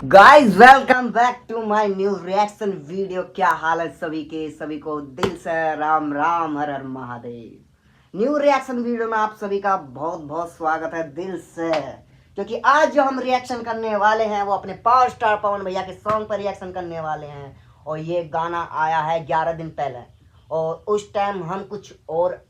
Guys welcome back to my new reaction video. क्या हाल है सभी के? सभी को दिल से राम राम, हर हर महादेव। न्यू रिएक्शन वीडियो में आप सभी का बहुत बहुत स्वागत है दिल से, क्योंकि आज जो हम रिएक्शन करने वाले हैं वो अपने पावर स्टार पवन भैया के सॉन्ग पर रिएक्शन करने वाले हैं। और ये गाना आया है 11 दिन पहले, और उस टाइम हम कुछ और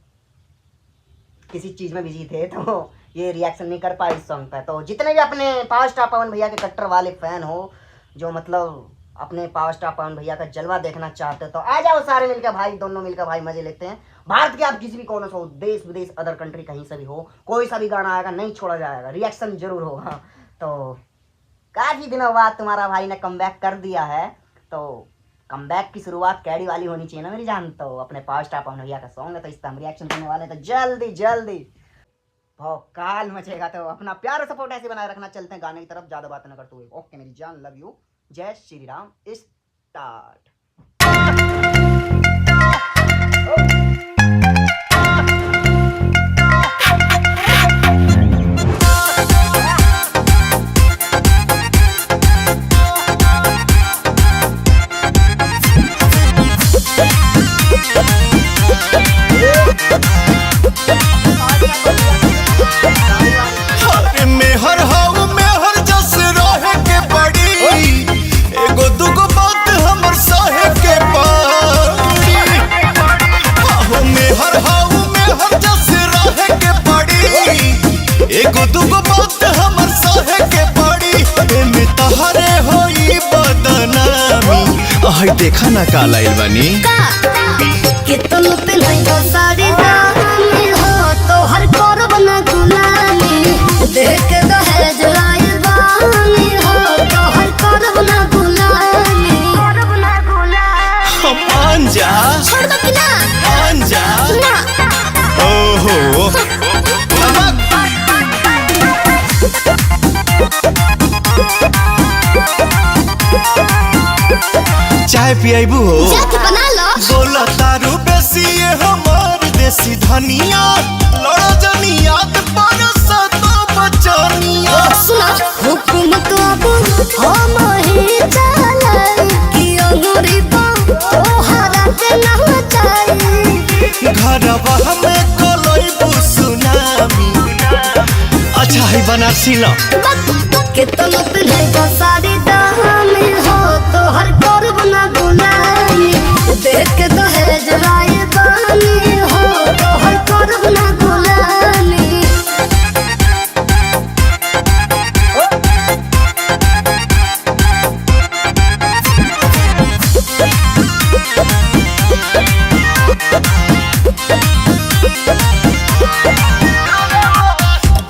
किसी चीज़ में बिजी थे तो ये रिएक्शन नहीं कर पाए इस सॉन्ग पे। तो जितने भी अपने पावर स्टार पवन भैया के कट्टर वाले फैन हो, जो मतलब अपने पावर स्टार पवन भैया का जलवा देखना चाहते हो, तो आ जाओ सारे मिलकर भाई, दोनों मिलकर भाई मजे लेते हैं। भारत के आप किसी भी कोने से हो, देश विदेश अदर कंट्री कहीं से भी हो, कोई सा भी गाना आएगा नहीं छोड़ा जाएगा, रिएक्शन जरूर होगा। तो काफ़ी दिनों बाद तुम्हारा भाई ने कमबैक कर दिया है, तो कमबैक की शुरुआत कैडी वाली होनी चाहिए ना मेरी जान। तो अपने पावर स्टार पवन भैया का सॉन्ग है, तो इस पर हम रिएक्शन करने वाले हैं, तो जल्दी जल्दी भौकाल मचेगा। तो अपना प्यार और सपोर्ट ऐसे बनाए रखना। चलते हैं गाने की तरफ, ज्यादा बातें न करते हुए। ओके मेरी जान, लव यू, जय श्री राम, स्टार्ट। एगो दुगो बात हमर सहे के पड़ी, एमे तहरे होई बदनामी। आइ देखा ना का लाइल बानी के तुम पे नहीं हो सारी दानी हो, तो हर करब ना गुलामी। देख के दहेज लाइल बानी हो, तो हर करब ना गुलामी। हम मान जा, छोड़ दो कि ना, मान जा ना। ओहो चाय पियाबू हो, जाके बना लो। बोला तारू बेसी ये हमार देसी धनिया, लड़ा जनी याद पारस तो बचनिया। सुना हुकुमत अब हम ही चलाई, कि अंगूरी बा तोहरा के ना चाहिए। घरवा हमें कलई सुनामी। अच्छा है बनारसी ला के तुम पे नहीं हो सारी दानी हो, तो हर करब ना गुलामी। देख के दहेज लाइल बानी हो, तो हर करब ना गुलामी।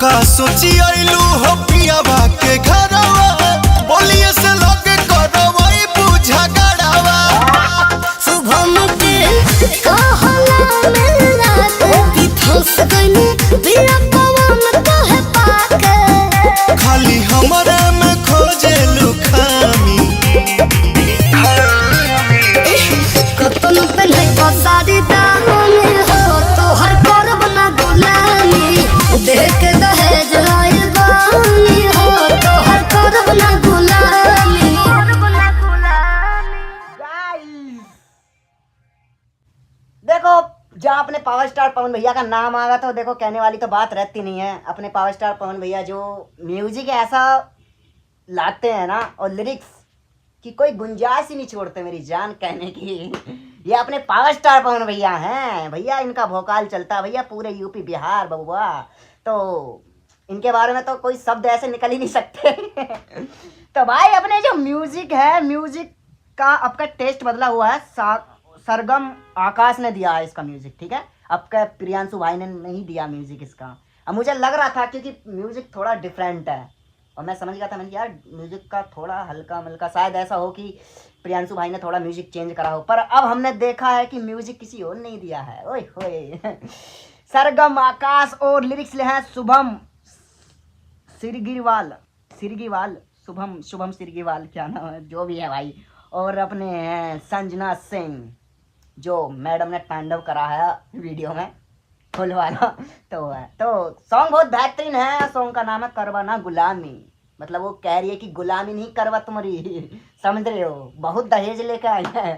का सोची आइलू हो पियावा के घरवा, बोलिए से लगे करवाई बुझा गड़ावा। शुभम के कहला में रात की फंस गईनी, बिना पवन कहे पाके। खाली हमरे में खोजे लुखामी। कतन पे नहीं हो सारी दानी हो, तो हर करब ना गुलामी। देख के दहेज लाइल बानी हो, तो हर करब ना गुलामी। गाइस देखो, जहाँ अपने पावर स्टार पवन भैया का नाम आएगा तो देखो कहने वाली तो बात रहती नहीं है। अपने पावर स्टार पवन भैया जो म्यूजिक ऐसा लाते हैं ना, और लिरिक्स की कोई गुंजाइश ही नहीं छोड़ते मेरी जान कहने की। ये अपने पावर स्टार पवन भैया हैं भैया, इनका भोकाल चलता है भैया पूरे यूपी बिहार बबुआ। तो इनके बारे में तो कोई शब्द ऐसे निकल ही नहीं सकते। तो भाई अपने जो म्यूजिक है, म्यूजिक का आपका टेस्ट बदला हुआ है। सरगम आकाश ने दिया है इसका म्यूजिक, ठीक है। आपका प्रियांशु भाई ने नहीं दिया म्यूजिक इसका। अब मुझे लग रहा था क्योंकि म्यूजिक थोड़ा डिफरेंट है, और मैं समझ गया था, मैंने यार म्यूजिक का थोड़ा हल्का मल्का शायद ऐसा हो कि प्रियांशु भाई ने थोड़ा म्यूजिक चेंज करा हो। पर अब हमने देखा है कि म्यूजिक किसी और नहीं दिया है। ओए होए सरगम आकाश, और लिरिक्स ले हैं शुभम सिरगीवाल शुभम सिरगीवाल, क्या नाम है जो भी है भाई। और अपने हैं संजना सिंह, जो मैडम ने तांडव करा है वीडियो में फुल वाला। तो सॉन्ग बहुत बेहतरीन है। सॉन्ग का नाम है करवाना गुलामी। मतलब वो कह रही है कि गुलामी नहीं करवा तुम्हारी, समझ रहे हो, बहुत दहेज लेकर आई है।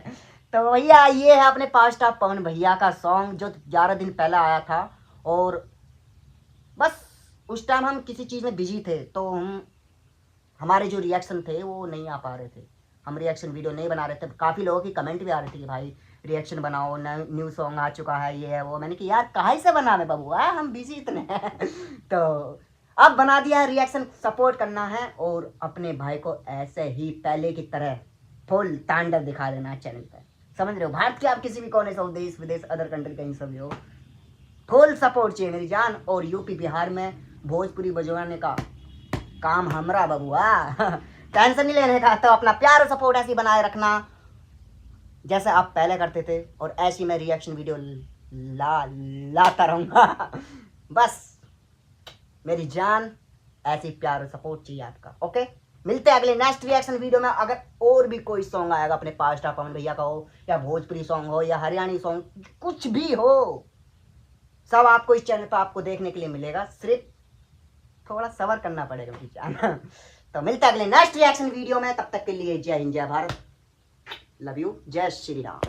तो भैया ये है अपने पावर स्टार पवन भैया का सॉन्ग जो 11 दिन पहले आया था। और बस उस टाइम हम किसी चीज़ में बिजी थे, तो हमारे जो रिएक्शन थे वो नहीं आ पा रहे थे, हम रिएक्शन वीडियो नहीं बना रहे थे। काफ़ी लोगों की कमेंट भी आ रही थी कि भाई रिएक्शन बनाओ, न्यू सॉन्ग आ चुका है, ये है वो। मैंने कि यार कहाँ से बनावे बाबू, हम बिजी इतने हैं। तो अब बना दिया है रिएक्शन, सपोर्ट करना है और अपने भाई को ऐसे ही पहले की तरह फुल तांडव दिखा देना है चैनल पर, समझ रहे हो। भारत के आप किसी भी कोने से हो, देश विदेश अदर कंट्री कहीं से भी हो, फुल सपोर्ट चाहिए मेरी जान। और यूपी बिहार में भोजपुरी बजवाने का काम हमरा बबुआ, टेंशन नहीं लेने का। तो अपना प्यार और सपोर्ट ऐसे ही बनाए रखना जैसे आप पहले करते थे, और ऐसी मैं रिएक्शन वीडियो लाता रहूँगा। बस मेरी जान, ऐसी प्यार और सपोर्ट चाहिए आपका। ओके, मिलते हैं अगले नेक्स्ट रिएक्शन वीडियो में। अगर और भी कोई सॉन्ग आएगा अपने पावर स्टार पवन भैया का हो, या भोजपुरी सॉन्ग हो, या हरियाणी सॉन्ग, कुछ भी हो, सब आपको इस चैनल पर आपको देखने के लिए मिलेगा। सिर्फ थोड़ा सबर करना पड़ेगा मेरी जान। तो मिलते हैं अगले नेक्स्ट रिएक्शन वीडियो में, तब तक के लिए जय हिंद, जय भारत, लव यू, जय श्री राम।